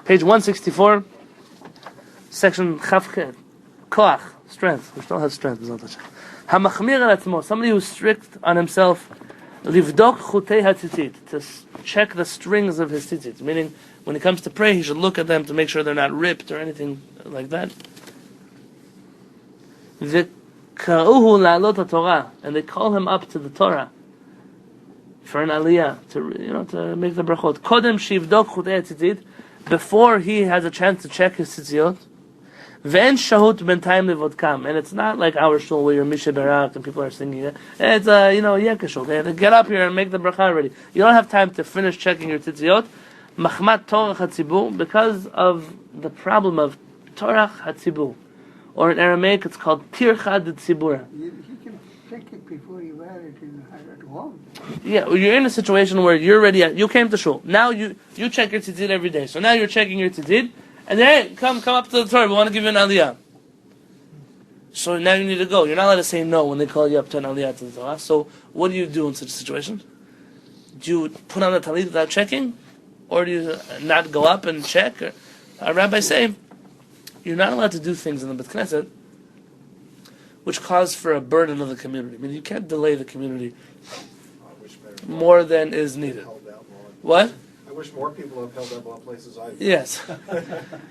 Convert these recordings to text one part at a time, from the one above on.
Page 164, section Chavche, Koach, strength. We still have strength. Hamachmir al atzmo, somebody who's strict on himself. Livdok chutei hatzitzit, to check the strings of his tzitzit. Meaning, when he comes to pray, he should look at them to make sure they're not ripped or anything like that. V'ka'uhu la'alot Torah, and they call him up to the Torah for an aliyah, to make the brachot. Kodem shivdok chutei hatzitzit, before he has a chance to check his tzitziot. V'en shahut ben time levodkam, and it's not like our shul where you're Misha Barak and people are singing it. It's Yekashul. They have to get up here and make the bracha ready. You don't have time to finish checking your tzitziot. Machmat torach hatzibur, because of the problem of torach hatzibur, or in Aramaic it's called tircha de tzibura. You can check it before you wear it at home. Yeah, you're in a situation where you're ready. You came to shul. Now you check your tzitzit every day. So now you're checking your tzitzit. And then, hey, come up to the Torah, we want to give you an aliyah. So now you need to go. You're not allowed to say no when they call you up to an aliyah to the Torah. So what do you do in such a situation? Do you put on the talit without checking? Or do you not go up and check? Our rabbis say, you're not allowed to do things in the Beit Knesset which cause for a burden of the community. I mean, you can't delay the community more than is needed. What? I wish more people have held up all places I've been. Yes.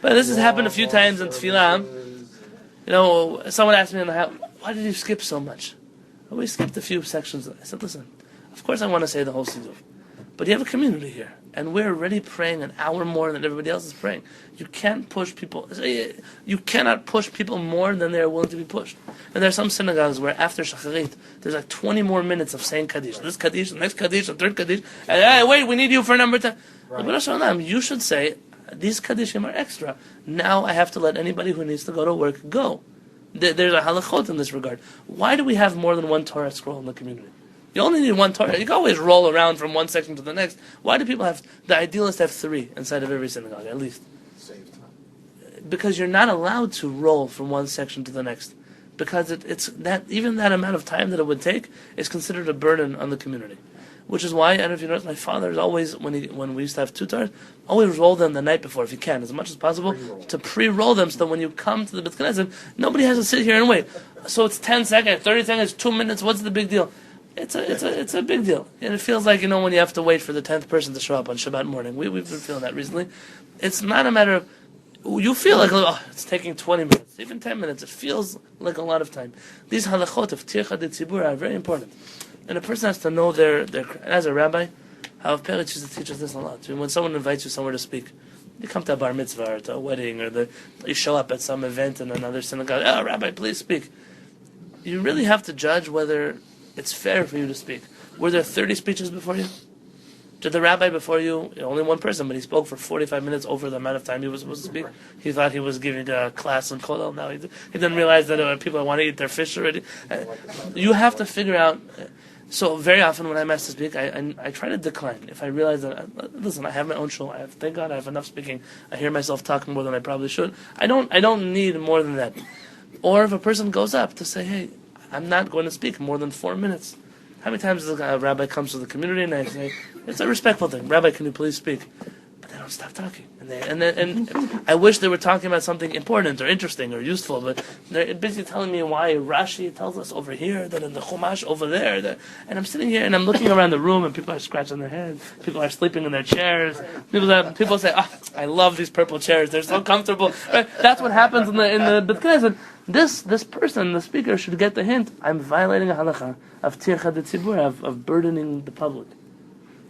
But this has happened a few times in Tefillah. Someone asked me in the house, why did you skip so much? We skipped a few sections. I said, listen, of course I want to say the whole Siddur. But you have a community here. And we're already praying an hour more than everybody else is praying. You can't push people. You cannot push people more than they're willing to be pushed. And there are some synagogues where after Shacharit, there's like 20 more minutes of saying Kaddish. This Kaddish, the next Kaddish, the third Kaddish. And hey, wait, we need you for number 10. Right. You should say, these Kaddishim are extra. Now I have to let anybody who needs to go to work go. There's a halachot in this regard. Why do we have more than one Torah scroll in the community? You only need one Torah. You can always roll around from one section to the next. Why do people have, the idealists have 3 inside of every synagogue, at least? Save time. Because you're not allowed to roll from one section to the next. Because it's that, even that amount of time that it would take is considered a burden on the community. Which is why, I don't know if you notice, my father is always, when we used to have 2 Torahs, always roll them the night before, if you can, as much as possible, to pre-roll them, so that when you come to the Beit Knesset, nobody has to sit here and wait. So it's 10 seconds, 30 seconds, 2 minutes, what's the big deal? It's a big deal. And it feels like, when you have to wait for the 10th person to show up on Shabbat morning. We've been feeling that recently. It's not a matter of, you feel like, it's taking 20 minutes, even 10 minutes. It feels like a lot of time. These halachot of tircha de tzibur are very important. And a person has to know their as a rabbi, Harav Peretz used to teach us this a lot. When someone invites you somewhere to speak, you come to a bar mitzvah or to a wedding, or you show up at some event in another synagogue, Rabbi, please speak. You really have to judge whether it's fair for you to speak. Were there 30 speeches before you? Did the rabbi before you, only one person, but he spoke for 45 minutes over the amount of time he was supposed to speak? He thought he was giving a class in Kollel. Now he didn't realize that people want to eat their fish already. You have to figure out. So very often when I'm asked to speak, I try to decline. If I realize that, listen, I have my own show. Thank God I have enough speaking. I hear myself talking more than I probably should. I don't need more than that. Or if a person goes up to say, hey, I'm not going to speak more than 4 minutes. How many times a rabbi comes to the community and I say, it's a respectful thing. Rabbi, can you please speak? But they don't stop talking. And I wish they were talking about something important or interesting or useful, but they're busy telling me why Rashi tells us over here, that in the Chumash over there. And I'm sitting here and I'm looking around the room and people are scratching their heads. People are sleeping in their chairs. People say, I love these purple chairs. They're so comfortable. Right? That's what happens in the Beit Knesset. This person, the speaker, should get the hint. I'm violating a halacha of tircha de tzibur, of burdening the public.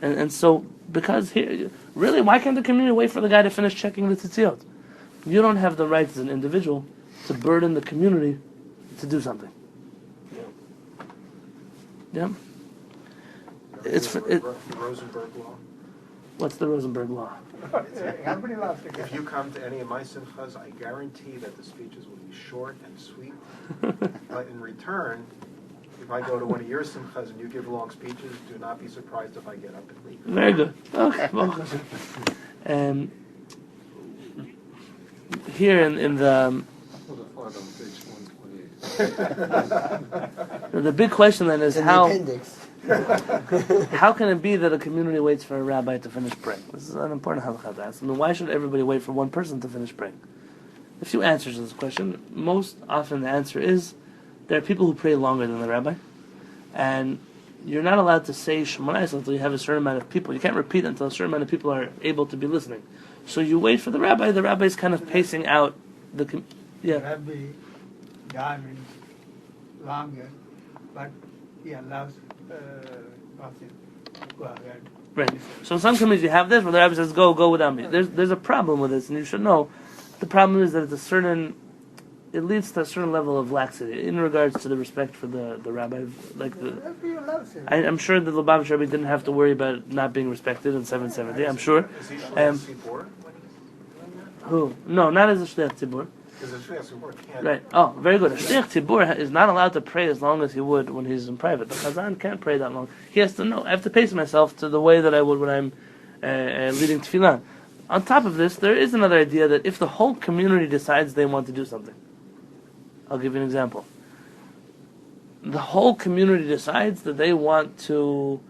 And so, because here, really, why can't the community wait for the guy to finish checking the tzitziot? You don't have the right as an individual to burden the community to do something. Yeah? The Rosenberg law. What's the Rosenberg law? If you come to any of my simchas, I guarantee that the speeches will be short and sweet. But in return, if I go to one of your simchas and you give long speeches, do not be surprised if I get up and leave. Very good. Okay. Here in the the big question then is how How can it be that a community waits for a rabbi to finish praying? This is an important halakha to ask. I mean, why should everybody wait for one person to finish praying? A few answers to this question. Most often the answer is there are people who pray longer than the rabbi, and you're not allowed to say Shemoneh until you have a certain amount of people. You can't repeat until a certain amount of people are able to be listening. So you wait for the rabbi. The rabbi is kind of pacing out the. Rabbi diamond longer, but he allows person to go ahead. Right. So in some communities you have this where the rabbi says, "Go without me." There's a problem with this, and you should know. The problem is that it leads to a certain level of laxity in regards to the respect for the rabbi. I'm sure that the Lubavitch Rabbi didn't have to worry about not being respected in 770. I'm sure. Is he Shliach Tzibur when he's Who? No, not as a Shliach Tzibur. Because a Shliach Tzibur can't. Right. Oh, very good. A Shliach Tzibur is not allowed to pray as long as he would when he's in private. The Chazan can't pray that long. He has to know. I have to pace myself to the way that I would when I'm leading tefillah. On top of this, there is another idea that if the whole community decides they want to do something, I'll give you an example. The whole community decides that they want to.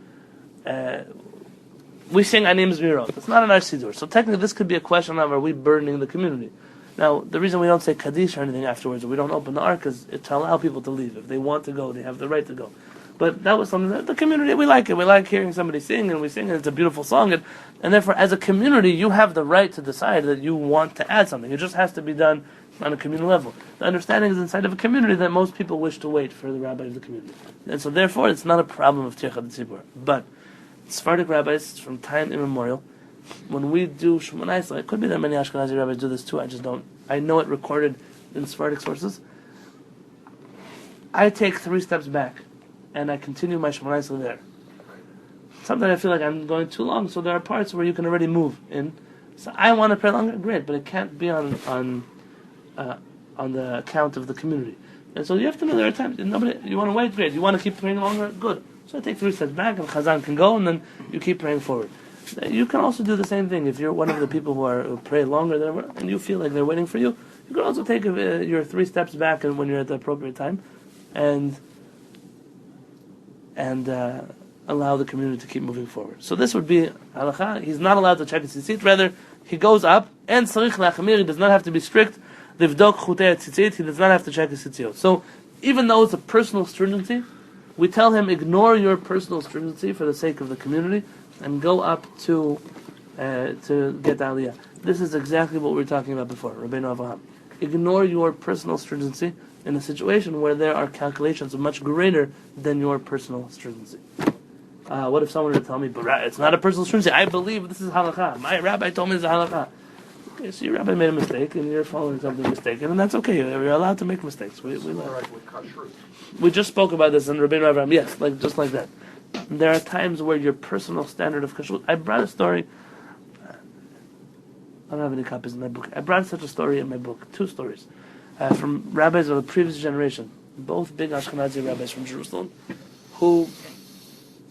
We sing Anim Zmirot. It's not an Ar Sidur. So technically, this could be a question of: are we burdening the community? Now, the reason we don't say Kaddish or anything afterwards, or we don't open the Ark, is to allow people to leave. If they want to go, they have the right to go. But that was something that the community, we like it. We like hearing somebody sing, and we sing, and it's a beautiful song. And therefore, as a community, you have the right to decide that you want to add something. It just has to be done on a communal level. The understanding is inside of a community that most people wish to wait for the rabbi of the community. And so therefore, it's not a problem of Tirchat Tzibur. But Sephardic rabbis, from time immemorial, when we do Shemoneh Esrei, it could be that many Ashkenazi rabbis do this too, I know it recorded in Sephardic sources. I take 3 steps back, and I continue my Shemoneh Esrei there. Sometimes I feel like I'm going too long, so there are parts where you can already move in. So I want to pray longer, great, but it can't be on the account of the community. And so you have to know there are times, you want to wait, great. You want to keep praying longer, good. So I take 3 steps back, and Chazan can go, and then you keep praying forward. You can also do the same thing. If you're one of the people who pray longer than everyone, and you feel like they're waiting for you, you can also take your 3 steps back and when you're at the appropriate time, and allow the community to keep moving forward. So this would be halakha. He's not allowed to check his tzitzit. Rather, he goes up, and tzarich lachmir. He does not have to be strict. Livdok chutei tzitzit. He does not have to check his tzitzit. So even though it's a personal stringency, we tell him ignore your personal stringency for the sake of the community, and go up to get the aliyah. This is exactly what we were talking about before, Rabbeinu Avraham. Ignore your personal stringency in a situation where there are calculations much greater than your personal stringency. What if someone were to tell me, but it's not a personal stringency, I believe this is halakha. My rabbi told me this is halakha. Okay, so your rabbi made a mistake, and you're following something mistaken, and that's okay. You're allowed to make mistakes. We just spoke about this in Rabbeinu Avraham. Yes, just like that. There are times where your personal standard of kashrut. I brought a story. I don't have any copies in my book. I brought such a story in my book. 2 stories from rabbis of the previous generation, both big Ashkenazi rabbis from Jerusalem, who,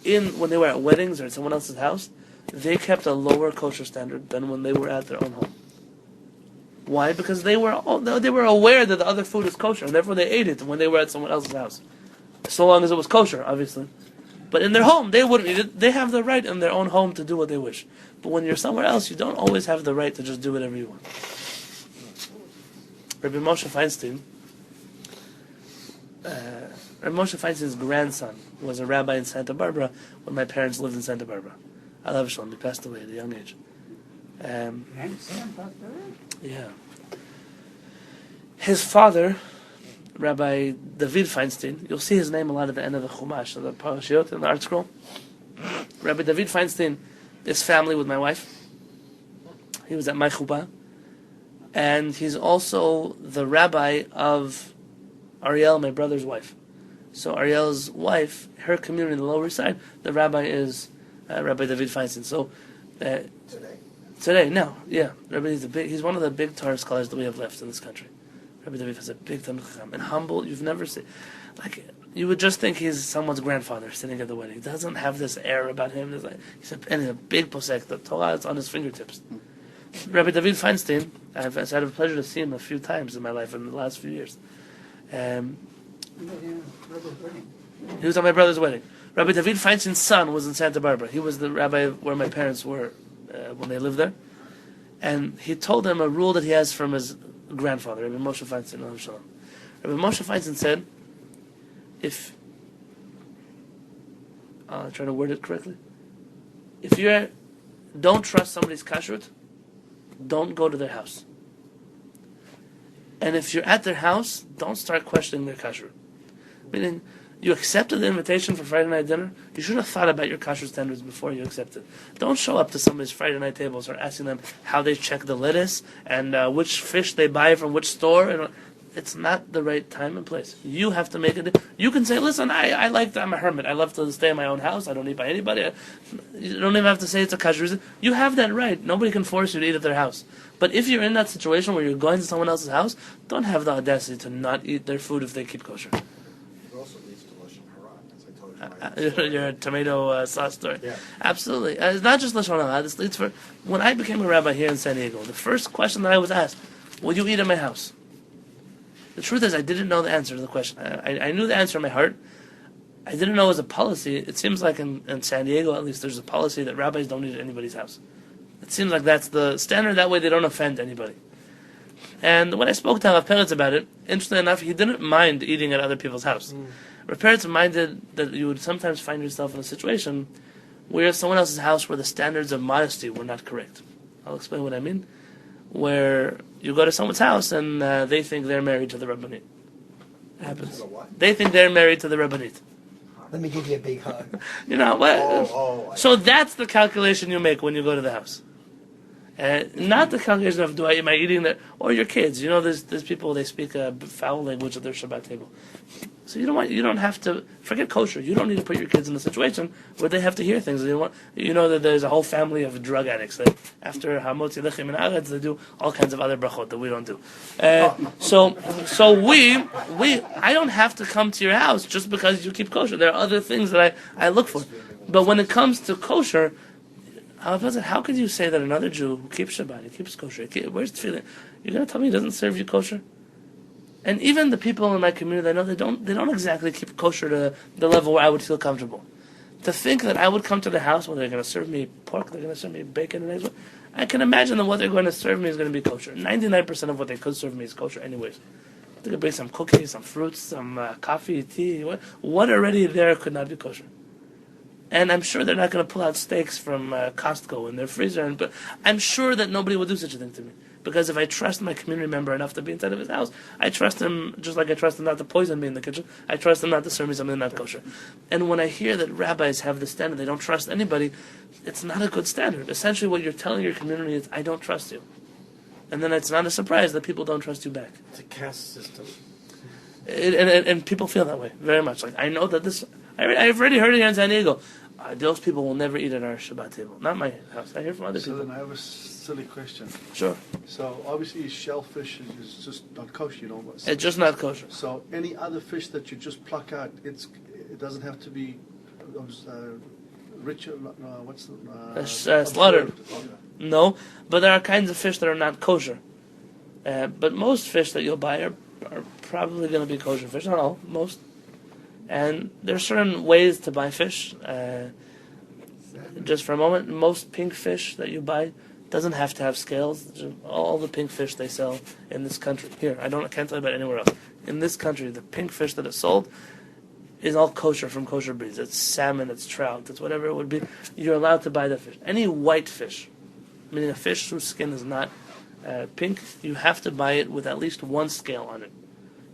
when they were at weddings or at someone else's house, they kept a lower kosher standard than when they were at their own home. Why? Because they were aware that the other food is kosher, and therefore they ate it when they were at someone else's house, so long as it was kosher, obviously. But in their home, they wouldn't eat it. They have the right in their own home to do what they wish. But when you're somewhere else, you don't always have the right to just do whatever you want. Rabbi Moshe Feinstein's grandson was a rabbi in Santa Barbara when my parents lived in Santa Barbara. Alav Shalom, he passed away at a young age. Grandson passed away? Yeah. His father, Rabbi David Feinstein, you'll see his name a lot at the end of the Chumash, the Parashiot, in the Art Scroll. Rabbi David Feinstein is family with my wife. He was at my chuppah. And he's also the rabbi of Ariel, my brother's wife. So Ariel's wife, her community in the Lower East Side, the rabbi is Rabbi David Feinstein. So today, no, yeah. Rabbi, he's one of the big Torah scholars that we have left in this country. Rabbi David has a big Talmid Chacham, and humble. You've never seen, you would just think he's someone's grandfather sitting at the wedding. He doesn't have this air about him. He's a big posek. The Torah is on his fingertips. Rabbi David Feinstein, I've had the pleasure to see him a few times in my life in the last few years. He was at my brother's wedding. Rabbi David Feinstein's son was in Santa Barbara. He was the rabbi where my parents were when they lived there. And he told them a rule that he has from his grandfather, Rabbi Moshe Feinstein. Rabbi Moshe Feinstein said, if, I'll try to word it correctly, if you don't trust somebody's kashrut, don't go to their house. And if you're at their house, don't start questioning their kashrut. Meaning, you accepted the invitation for Friday night dinner, you should have thought about your kashrut standards before you accepted. Don't show up to somebody's Friday night table and start asking them how they check the lettuce and which fish they buy from which store. And it's not the right time and place. You have to make it. You can say, listen, I'm a hermit. I love to stay in my own house. I don't eat by anybody. You don't even have to say it's a kashrut. You have that right. Nobody can force you to eat at their house. But if you're in that situation where you're going to someone else's house, don't have the audacity to not eat their food if they keep kosher. It also leads to lashon hara, as I told you. Your tomato sauce story. Yeah. Absolutely. It's not just lashon hara. This leads for when I became a rabbi here in San Diego. The first question that I was asked: will you eat at my house? The truth is, I didn't know the answer to the question. I knew the answer in my heart. I didn't know it was a policy. It seems like in San Diego, at least, there's a policy that rabbis don't eat at anybody's house. It seems like that's the standard. That way, they don't offend anybody. And when I spoke to Rav Peretz about it, interestingly enough, he didn't mind eating at other people's house. Rav Peretz minded that you would sometimes find yourself in a situation where someone else's house where the standards of modesty were not correct. I'll explain what I mean. Where you go to someone's house and they think they're married to the Rabbanit. It happens. They think they're married to the Rabbanit. Let me give you a big hug. You know what? So that's the calculation you make when you go to the house. Not the calculation of am I eating that, or your kids. You know, there's people, they speak a foul language at their Shabbat table. So you don't have to forget kosher. You don't need to put your kids in a situation where they have to hear things. You know that there's a whole family of drug addicts that after hamotzi lechem and aretz they do all kinds of other brachot that we don't do. So I don't have to come to your house just because you keep kosher. There are other things that I look for, but when it comes to kosher, how could you say that another Jew who keeps Shabbat, he keeps kosher, where's the feeling? You're going to tell me he doesn't serve you kosher? And even the people in my community, I know they don't exactly keep kosher to the level where I would feel comfortable. To think that I would come to the house where they're going to serve me pork, they're going to serve me bacon and eggs, I can imagine that what they're going to serve me is going to be kosher. 99% of what they could serve me is kosher anyways. They could bring some cookies, some fruits, some coffee, tea. What already there could not be kosher? And I'm sure they're not going to pull out steaks from Costco in their freezer. But I'm sure that nobody would do such a thing to me. Because if I trust my community member enough to be inside of his house, I trust him just like I trust him not to poison me in the kitchen. I trust him not to serve me something not kosher. And when I hear that rabbis have the standard, they don't trust anybody, it's not a good standard. Essentially what you're telling your community is, I don't trust you. And then it's not a surprise that people don't trust you back. It's a caste system. And people feel that way, very much. Like, I know that this... I've already heard it here in San Diego. Those people will never eat at our Shabbat table. Not my house. I hear from other people. So then I have a silly question. Sure. So obviously shellfish is just not kosher, you know. It's just not kosher. So any other fish that you just pluck out, it doesn't have to be rich. What's the slaughtered? Okay. No, but there are kinds of fish that are not kosher. But most fish that you'll buy are probably going to be kosher fish. Not all, most. And there are certain ways to buy fish. Just for a moment, most pink fish that you buy doesn't have to have scales. All the pink fish they sell in this country, here, I can't tell you about anywhere else. In this country, the pink fish that is sold is all kosher from kosher breeds. It's salmon, it's trout, it's whatever it would be. You're allowed to buy that fish. Any white fish, meaning a fish whose skin is not pink, you have to buy it with at least one scale on it.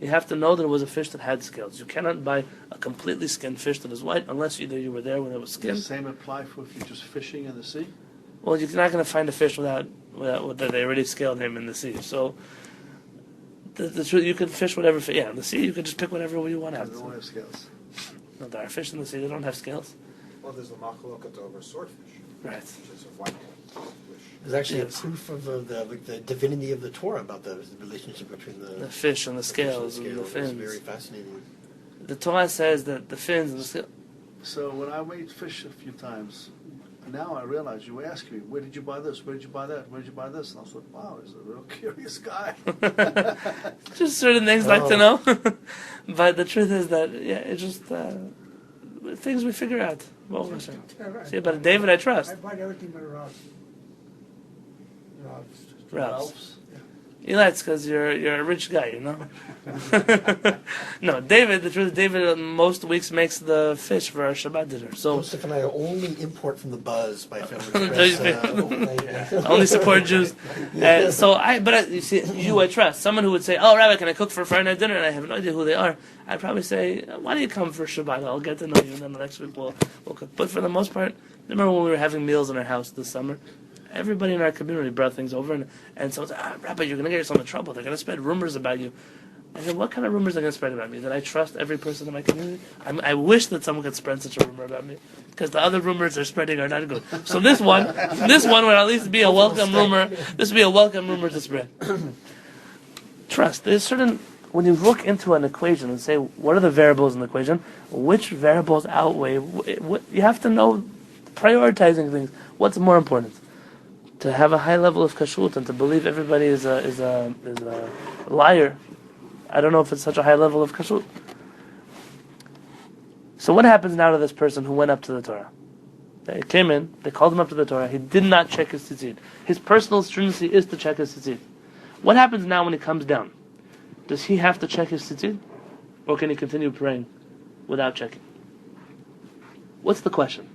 You have to know that it was a fish that had scales. You cannot buy a completely skinned fish that is white unless either you were there when it was skinned. Does the same apply for if you're just fishing in the sea? Well, you're not going to find a fish without that they already scaled him in the sea. So the truth, you can fish whatever fish. Yeah, in the sea you can just pick whatever you want out. They don't have scales. No, there are fish in the sea that don't have scales. Well, there's the machloket over swordfish. Right. Which is a white fish. There's actually Yes. a proof of the divinity of the Torah about the relationship between the fish and the scales fish and the fins. It's very fascinating. The Torah says that the fins and the scales. So when I made fish a few times, Now I realize you ask me, where did you buy this? Where did you buy that? Where did you buy this? And I was like, wow, he's a real curious guy. Just certain things like to know. But the truth is that, it's just things we figure out. Well, see, but David I trust. I bought everything but Ralph's. Ralph's. Eli, it's because you're a rich guy, you know. No, David. The truth is, David most weeks makes the fish for our Shabbat dinner. So Joseph and I only import from the Buzz by Family Express. only support Jews. You see, I trust someone who would say, "Oh, Rabbi, can I cook for Friday night dinner?" And I have no idea who they are. I'd probably say, "Why don't you come for Shabbat? I'll get to know you, and then the next week we'll cook." But for the most part, remember when we were having meals in our house this summer? Everybody in our community brought things over, and someone said, Rabbi, you're going to get yourself in trouble. They're going to spread rumors about you. I said, what kind of rumors are going to spread about me? That I trust every person in my community? I wish that someone could spread such a rumor about me, because the other rumors they're spreading are not good. So this one would at least be a welcome rumor. This would be a welcome rumor to spread. Trust. There's certain, when you look into an equation and say, what are the variables in the equation? Which variables outweigh? You have to know prioritizing things. What's more important? To have a high level of kashrut and to believe everybody is a liar. I don't know if it's such a high level of kashrut. So what happens now to this person who went up to the Torah? They came in, they called him up to the Torah, he did not check his tzitzit. His personal stringency is to check his tzitzit. What happens now when he comes down? Does he have to check his tzitzit? Or can he continue praying without checking? What's the question?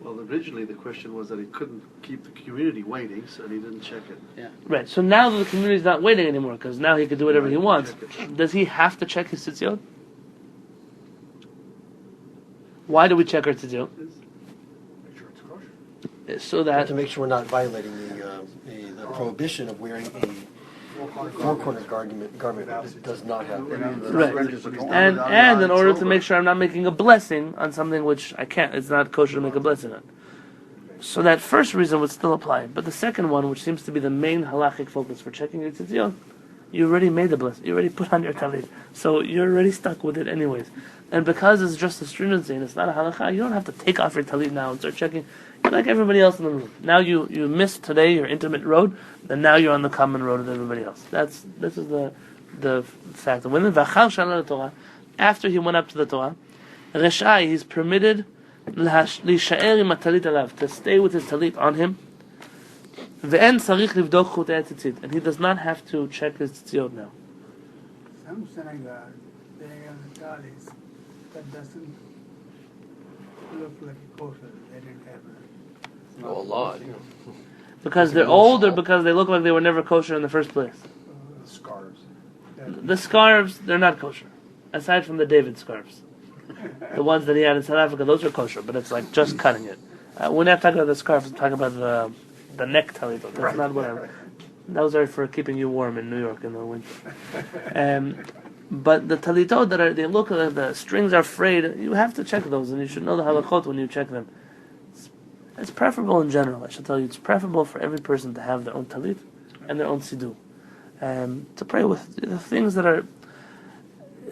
Well, originally the question was that he couldn't keep the community waiting, so he didn't check it. Yeah. Right, so now the community's not waiting anymore, because now he can do whatever he wants. Does he have to check his tzitzit? Why do we check our tzitzit? Make sure it's kosher. So that To make sure we're not violating the prohibition of wearing a four-cornered garment that does not have. right, and in order to make sure I'm not making a blessing on something which I can't, it's not kosher to make a blessing on. So that first reason would still apply, but the second one, which seems to be the main halachic focus for checking your tzitzit, you already made the blessing, you already put on your talit, so you're already stuck with it anyways. And because it's just a stringency and it's not a halakha, you don't have to take off your talit now and start checking. You're like everybody else in the room. Now you missed today your intimate road, then now you're on the common road with everybody else. This is the fact. After he went up to the Torah, Reshai, he's permitted to stay with his talit on him. And he does not have to check his tzitziot now. Some synagogue, they have talis that doesn't look like a kosher. They didn't have it. A lot. Because they're old, or because they look like they were never kosher in the first place? The scarves. The scarves, they're not kosher. Aside from the David scarves. The ones that he had in South Africa, those are kosher, but it's like just cutting it. We're not talking about the scarves, we're talking about the neck talitot. That's not whatever. Those are for keeping you warm in New York in the winter. But the talitot they look like the strings are frayed, you have to check those, and you should know the halachot when you check them. It's preferable in general, I should tell you, it's preferable for every person to have their own talit and their own siddur. To pray with the things that are,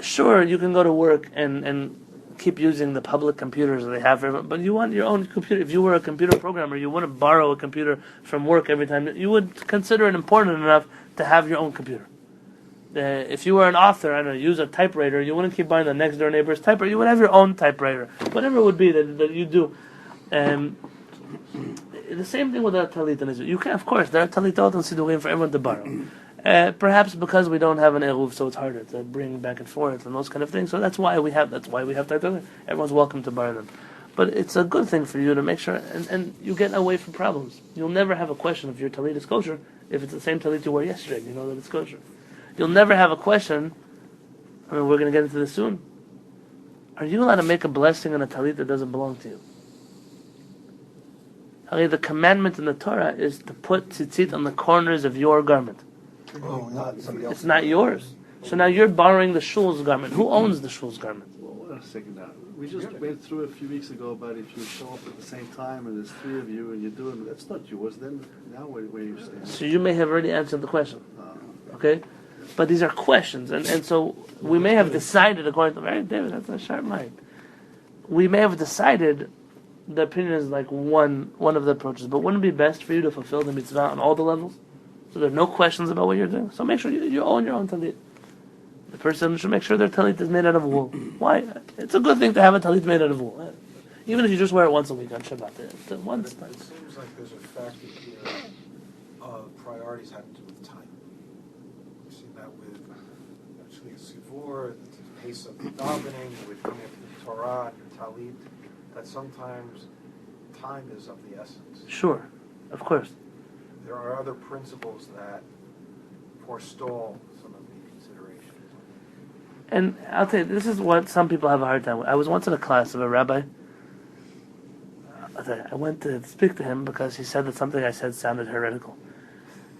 sure, you can go to work and keep using the public computers that they have for everyone, but you want your own computer. If you were a computer programmer, you wouldn't borrow a computer from work every time. You would consider it important enough to have your own computer. If you were an author, I don't know, use a typewriter, you wouldn't keep buying the next door neighbor's typewriter. You would have your own typewriter, whatever it would be that you do. The same thing with the talit and Israel. You can, of course, there are talitot and siddurim for everyone to borrow. Perhaps because we don't have an eruv, so it's harder to bring back and forth and those kind of things. So that's why we have talit. Everyone's welcome to borrow them. But it's a good thing for you to make sure, and you get away from problems. You'll never have a question if your talit is kosher if it's the same talit you wore yesterday. You know that it's kosher. You'll never have a question. I mean, we're going to get into this soon. Are you allowed to make a blessing on a talit that doesn't belong to you? The commandment in the Torah is to put tzitzit on the corners of your garment. Oh, not somebody else. It's not yours. So now you're borrowing the shul's garment. Who owns the shul's garment? Well, wait a second now. We just went through a few weeks ago about if you show up at the same time and there's three of you and you're doing, that's not yours. Then now where you stand? So you may have already answered the question. Okay? But these are questions. And so we may have decided, according to David, that's a sharp mind. We may have decided the opinion is like one of the approaches. But wouldn't it be best for you to fulfill the mitzvah on all the levels? So there are no questions about what you're doing. So make sure you own your own talit. The person should make sure their talit is made out of wool. Why? It's a good thing to have a talit made out of wool. Even if you just wear it once a week on Shabbat. It seems like there's a factor here of priorities having to do with time. We've seen that with actually Sivur, the pace of the davening, with coming up to the Torah, your talit, that sometimes time is of the essence. Sure, of course. There are other principles that forestall some of the considerations. And I'll tell you, this is what some people have a hard time with. I was once in a class of a rabbi. I went to speak to him because he said that something I said sounded heretical.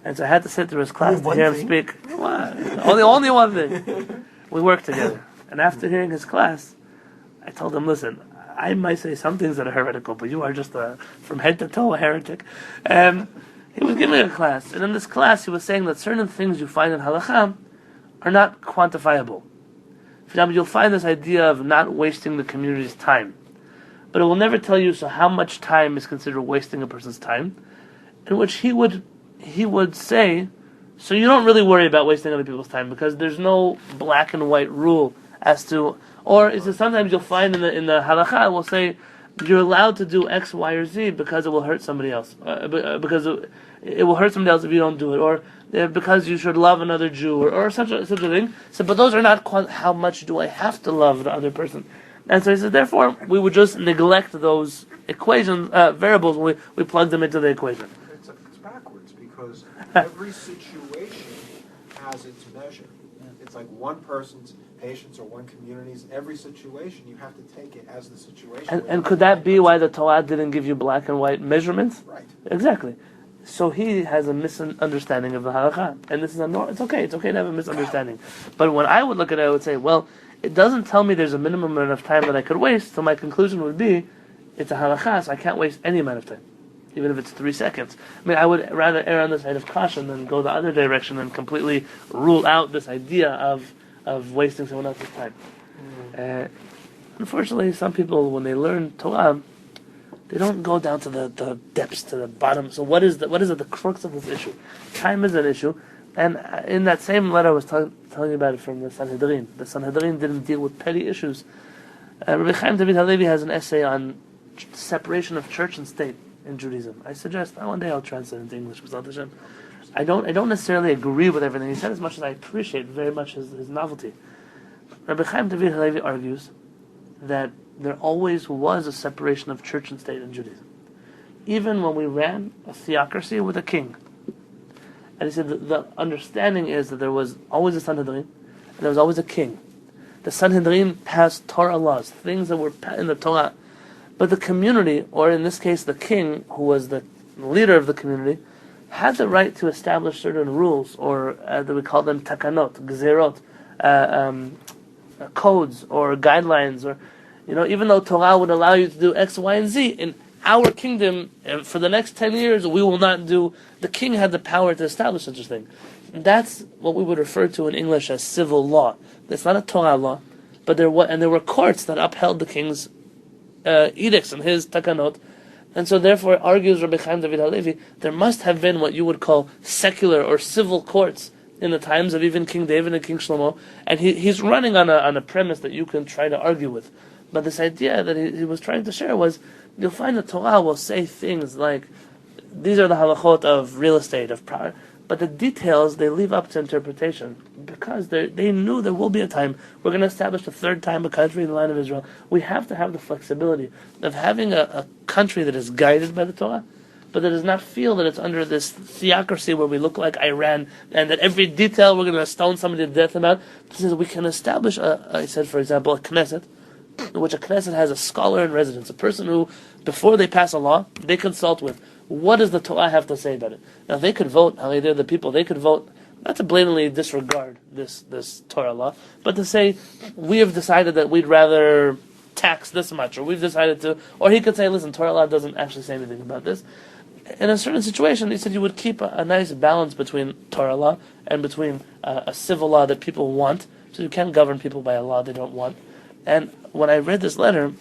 And so I had to sit through his class to hear him speak. What? Only one thing. We worked together. And after hearing his class, I told him, listen, I might say some things that are heretical, but you are just from head to toe a heretic. He was giving a class, and in this class he was saying that certain things you find in halakha are not quantifiable. For example, you'll find this idea of not wasting the community's time. But it will never tell you so how much time is considered wasting a person's time, in which he would say, so you don't really worry about wasting other people's time because there's no black and white rule as to, or is it sometimes you'll find in the halakha it will say you're allowed to do X, Y, or Z because it will hurt somebody else, because it will hurt somebody else if you don't do it, or because you should love another Jew, or such a thing. So, but those are not how much do I have to love the other person. And so he said, therefore, we would just neglect those equations, variables, when we plug them into the equation. It's backwards, because every situation has its measure. It's like one person's patience or one community's. Every situation, you have to take it as the situation. And could that be why the Torah didn't give you black and white measurements? Right. Exactly. So he has a misunderstanding of the halakha. And this is it's okay to have a misunderstanding. But when I would look at it, I would say, well, it doesn't tell me there's a minimum amount of time that I could waste, so my conclusion would be, it's a halakha, so I can't waste any amount of time, even if it's 3 seconds. I mean, I would rather err on the side of caution than go the other direction and completely rule out this idea of wasting someone else's time. Unfortunately, some people, when they learn Torah, they don't go down to the depths, to the bottom. So what is the crux of this issue? Time is an issue. And in that same letter I was telling you about it from the Sanhedrin. The Sanhedrin didn't deal with petty issues. Rabbi Chaim David Halevy has an essay on separation of church and state in Judaism. I suggest one day I'll translate it into English. I don't necessarily agree with everything he said as much as I appreciate very much his novelty. Rabbi Chaim David Halevy argues that there always was a separation of church and state in Judaism. Even when we ran a theocracy with a king. And he said that the understanding is that there was always a Sanhedrin, and there was always a king. The Sanhedrin passed Torah laws, things that were in the Torah. But the community, or in this case the king, who was the leader of the community, had the right to establish certain rules, or that we call them takanot, gezerot, codes, or guidelines, or even though Torah would allow you to do X, Y, and Z, in our kingdom, for the next 10 years, we will not do. The king had the power to establish such a thing. And that's what we would refer to in English as civil law. It's not a Torah law, but there were courts that upheld the king's edicts and his takanot. And so therefore, argues Rabbi Chaim David Halevy, there must have been what you would call secular or civil courts in the times of even King David and King Shlomo. And he's running on a premise that you can try to argue with. But this idea that he was trying to share was, you'll find the Torah will say things like, these are the halachot of real estate, of power, but the details they leave up to interpretation, because they knew there will be a time we're going to establish a third time a country in the land of Israel. We have to have the flexibility of having a country that is guided by the Torah, but that does not feel that it's under this theocracy where we look like Iran, and that every detail we're going to stone somebody to death about. This is, we can establish, I said, for example, a Knesset, in which a Knesset has a scholar in residence, a person who, before they pass a law, they consult with, what does the Torah have to say about it? Now, they could vote, they're the people, they could vote, not to blatantly disregard this Torah law, but to say, we have decided that we'd rather tax this much, or we've decided to, or he could say, listen, Torah law doesn't actually say anything about this. In a certain situation, he said you would keep a nice balance between Torah law and between a civil law that people want, so you can't govern people by a law they don't want. And when I read this letter,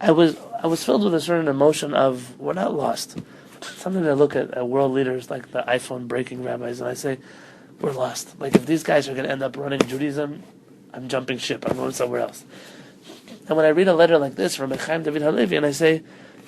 I was filled with a certain emotion of, we're not lost. Sometimes I look at world leaders like the iPhone breaking rabbis and I say, we're lost. Like if these guys are going to end up running Judaism, I'm jumping ship. I'm going somewhere else. And when I read a letter like this from Chaim David Halevy and I say,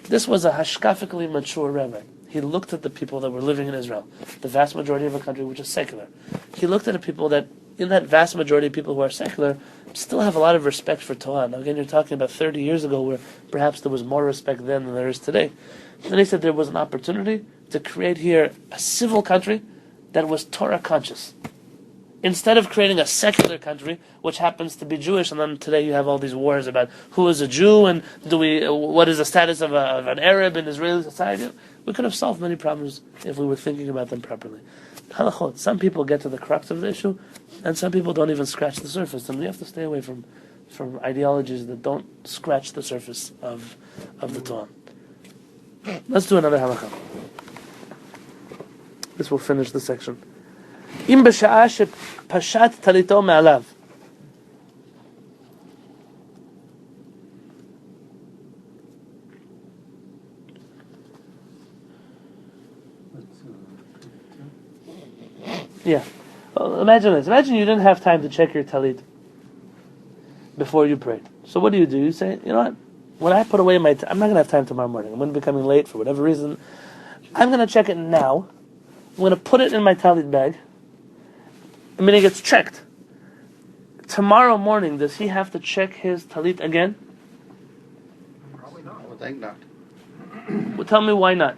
this was a hashkafically mature rabbi. He looked at the people that were living in Israel, the vast majority of a country which is secular. He looked at the people that, in that vast majority of people who are secular, still have a lot of respect for Torah. Now again, you're talking about 30 years ago where perhaps there was more respect then than there is today. And he said there was an opportunity to create here a civil country that was Torah conscious. Instead of creating a secular country, which happens to be Jewish, and then today you have all these wars about who is a Jew and what is the status of an Arab in Israeli society. We could have solved many problems if we were thinking about them properly. Halachot. Some people get to the crux of the issue, and some people don't even scratch the surface. And we have to stay away from ideologies that don't scratch the surface of the Torah. Let's do another halakha. This will finish the section. Im b'sha'ah shepashat talito me'alav. Yeah. Well, imagine this. Imagine you didn't have time to check your talit before you prayed. So what do? You say, you know what? When I put away I'm not going to have time tomorrow morning. I'm going to be coming late for whatever reason. I'm going to check it now. I'm going to put it in my talit bag. I mean, it gets checked. Tomorrow morning, does he have to check his talit again? Probably not. I would think not. Well, tell me why not.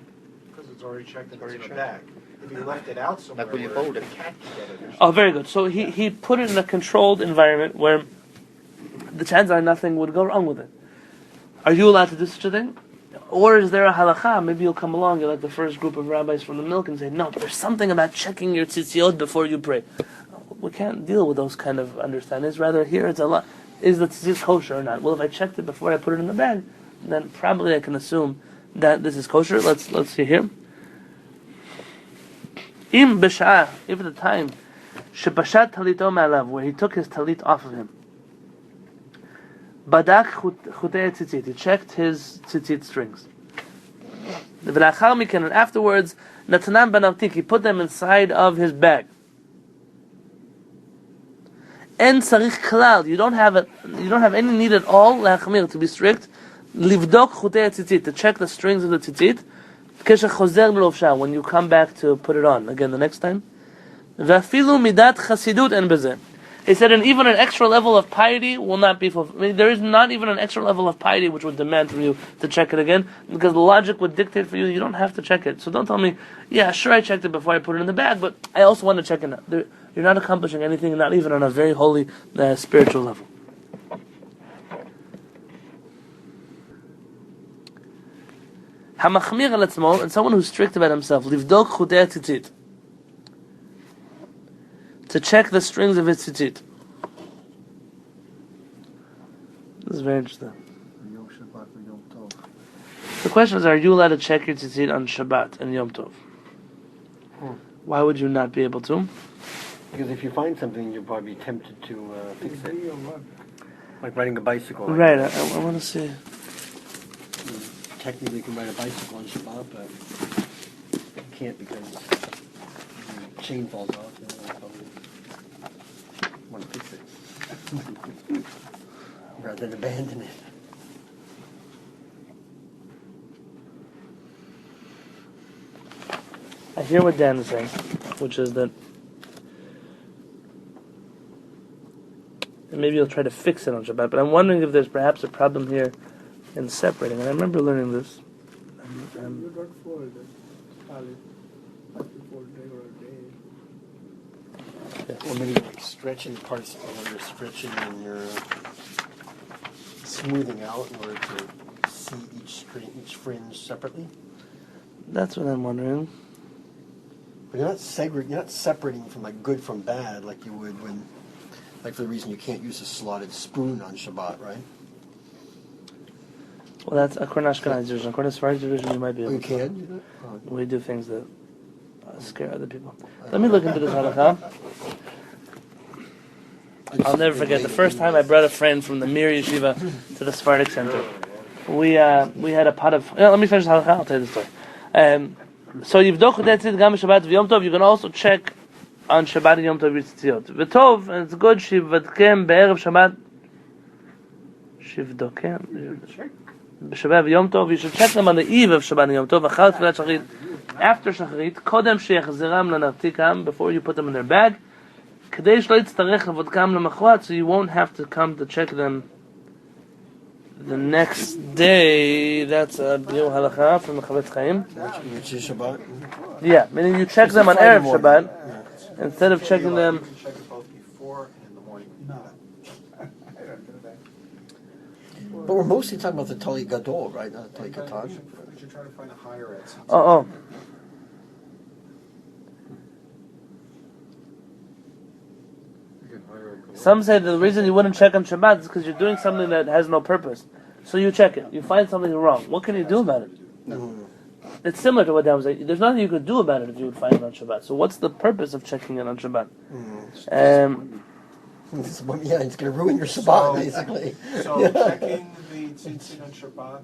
Because it's already checked and it's in the bag. If you left it out somewhere, Like when you where fold it. the cat can get it or something. Oh, very good. So he put it in a controlled environment where the chances are nothing would go wrong with it. Are you allowed to do such a thing? Or is there a halakha? Maybe you'll come along, you're like the first group of rabbis from the milk and say, no, there's something about checking your tzitziot before you pray. We can't deal with those kind of understandings. Rather, here it's a lot. Is the tzitzit kosher or not? Well, if I checked it before I put it in the bag, then probably I can assume that this is kosher. Let's see here. Im b'sha'ah, if at the time, shepashat talito me'alav, where he took his talit off of him. Badak chutei tzitzit, he checked his tzitzit strings. V'lachar miken, and afterwards, natanam banavtik, he put them inside of his bag. En tzarich klal, you don't have any need at all, lachmir, to be strict, livdok chutei tzitzit, to check the strings of the tzitzit, when you come back to put it on again the next time. V'afilu midat chasidut en bezeh. He said, and even an extra level of piety will not be fulfilled. I mean, there is not even an extra level of piety which would demand for you to check it again, because the logic would dictate for you, you don't have to check it. So don't tell me, yeah, sure, I checked it before I put it in the bag, but I also want to check it now. You're not accomplishing anything, not even on a very holy spiritual level. Hamachmir al atzmo, and someone who's strict about himself, livdok chutei tzitzit, to check the strings of his tzitzit. This is very interesting. The question is, are you allowed to check your tzitzit on Shabbat and Yom Tov? Why would you not be able to? Because if you find something, you'll probably be tempted to fix it. Like riding a bicycle. Right, I want to see. Technically, you can ride a bicycle on Shabbat, but you can't because the chain falls off. I probably want to fix it rather than abandon it. I hear what Dan is saying, which is that and maybe you'll try to fix it on Shabbat, but I'm wondering if there's perhaps a problem here in separating. And I remember learning this. You don't fold it. Solid. But you fold regular day. Or maybe like stretching parts when you're stretching and you're smoothing out in order to see each fringe separately. That's what I'm wondering. But you're not separating from like good from bad like you would when, like for the reason you can't use a slotted spoon on Shabbat, right? Well, that's according to Ashkenazi tradition. According to Sephardic tradition, you might be able You to. can do that? Oh. We do things that scare other people. Let me look into this halakha. I'll never forget the first time I brought a friend from the Mir Yeshiva to the Sephardic Center. we had a pot of. Let me finish the halakha. I'll tell you the story. So yivdok tetzit gam Shabbat v'Yom Tov. You can also check on Shabbat and Yom Tov tzitziot. V'tov, and it's good. Shivdkem be'erev Shabbat. Shivdokem. Shabbat v'Yom Tov. You should check them on the eve of Shabbat and Yom Tov. Achal tfilat shacharit. After shacharit, kodem sheyachziram lanartikam. Before you put them in their bag. Kadei shlo yitztarech levodkam lemachrat. So you won't have to come to check them the next day. That's a biur halacha from the Chavetz Chaim. Which is Shabbat? Yeah, meaning you check them on Erev Shabbat instead of checking them. You can check it both before and in the morning. No. I don't do that. But we're mostly talking about the Tali Gadol, right? Not the Tali Katan. We should try to find a higher at some Oh. Some say the reason you wouldn't check on Shabbat is because you're doing something that has no purpose. So you check it. You find something wrong. What can you do about it? It's similar to what Dan was saying. There's nothing you could do about it if you would find it on Shabbat. So what's the purpose of checking it on Shabbat? It's going to ruin your Shabbat, basically. So checking the tzitzit on Shabbat,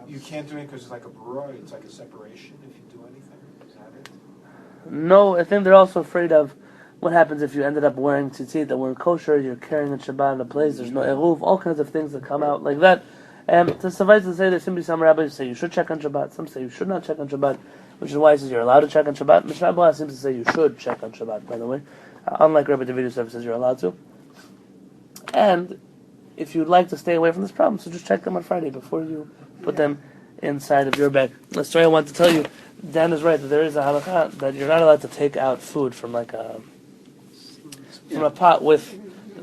you can't do it because it's like a brura, it's like a separation if you do anything. Is that it? No, I think they're also afraid of what happens if you ended up wearing tzitzit that weren't kosher, you're carrying a Shabbat in a place, there's no eruv, all kinds of things that come out like that. To suffice to say, there seem to be some rabbis who say you should check on Shabbat, some say you should not check on Shabbat, which is why he says you're allowed to check on Shabbat. Mishnah Berurah seems to say you should check on Shabbat, by the way. Unlike Rabbi David Yosef says you're allowed to. And if you'd like to stay away from this problem, so just check them on Friday before you put them inside of your bag. The story I want to tell you, Dan is right, that there is a halakha that you're not allowed to take out food from like a pot with,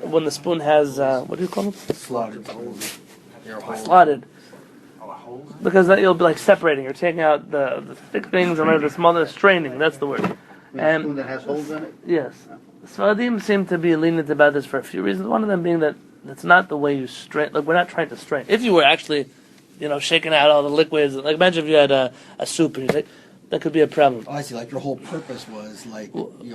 when the spoon has, what do you call it? Slotted. Slotted. Because that you'll be like separating. You're taking out the thick things and the smaller, straining. That's the word. A spoon that has holes in it? Yes. Sfaradim seem to be lenient about this for a few reasons. One of them being that that's not the way you strain. Like, we're not trying to strain. If you were actually, shaking out all the liquids, like imagine if you had a soup and you say, that could be a problem. Oh, I see. Like your whole purpose was like,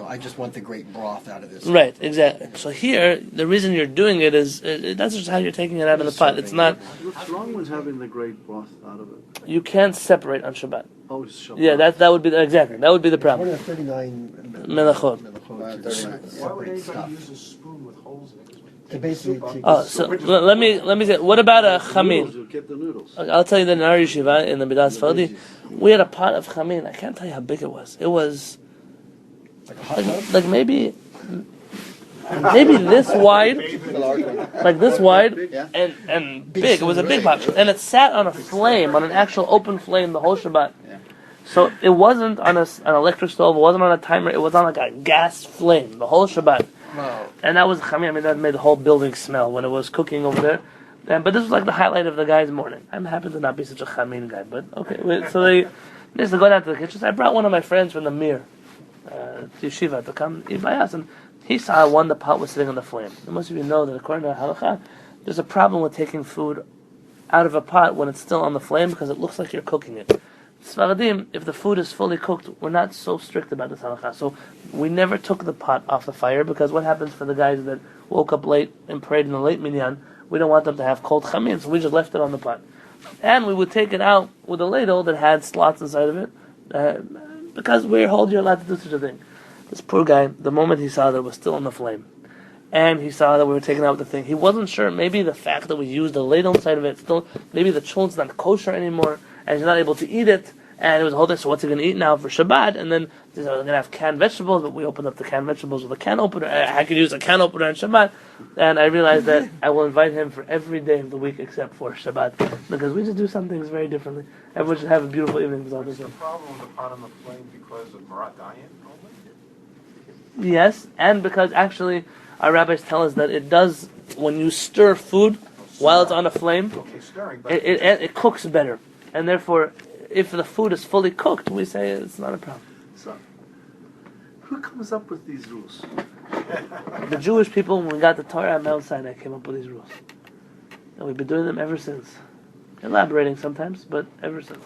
I just want the great broth out of this. Right, exactly. So here, the reason you're doing it is, that's just how you're taking it out of the pot. It's not. What's wrong with having the great broth out of it? You can't separate on Shabbat. Oh, it's Shabbat. Yeah, that would be exactly. That would be the problem. 39 melachot. Why would anybody use a spoon with holes in it? To basically take So let me say. What about a chamin? You get the noodles. I'll tell you that in our yeshiva in the Midas Fardi, we had a pot of chamin. I can't tell you how big it was. It was like maybe this wide, like this wide, and big. It was a big pot, and it sat on a flame, on an actual open flame, the whole Shabbat. So it wasn't on an electric stove. It wasn't on a timer. It was on like a gas flame, the whole Shabbat. Wow. And that was chamin. I mean, that made the whole building smell when it was cooking over there. But this was like the highlight of the guy's morning. I'm happy to not be such a chamin guy, but okay. So they used to go down to the kitchen. So I brought one of my friends from the Mir, to yeshiva, to come eat by us, and he saw the pot was sitting on the flame. And most of you know that according to halakha, there's a problem with taking food out of a pot when it's still on the flame because it looks like you're cooking it. Sfaradim, if the food is fully cooked, we're not so strict about this halakha. So we never took the pot off the fire because what happens for the guys that woke up late and prayed in the late minyan, we don't want them to have cold chamin, so we just left it on the pot. And we would take it out with a ladle that had slots inside of it because we're you're allowed to do such a thing. This poor guy, the moment he saw that it was still on the flame, and he saw that we were taking out the thing, he wasn't sure, maybe the fact that we used the ladle inside of it, still, maybe the chul's not kosher anymore, and he's not able to eat it, and it was a whole thing, so what's he going to eat now for Shabbat? And then they're going to have canned vegetables, but we opened up the canned vegetables with a can opener. I could use a can opener on Shabbat, and I realized that I will invite him for every day of the week except for Shabbat, because we just do some things very differently. Everyone should have a beautiful evening. What's the problem with the pot on the flame because of Marat diet only? Yes, and because actually our rabbis tell us that it does, when you stir food while it's on a flame, it cooks better, and therefore if the food is fully cooked, we say it's not a problem. So, who comes up with these rules? The Jewish people, when we got the Torah at Mount Sinai, came up with these rules. And we've been doing them ever since. Elaborating sometimes, but ever since.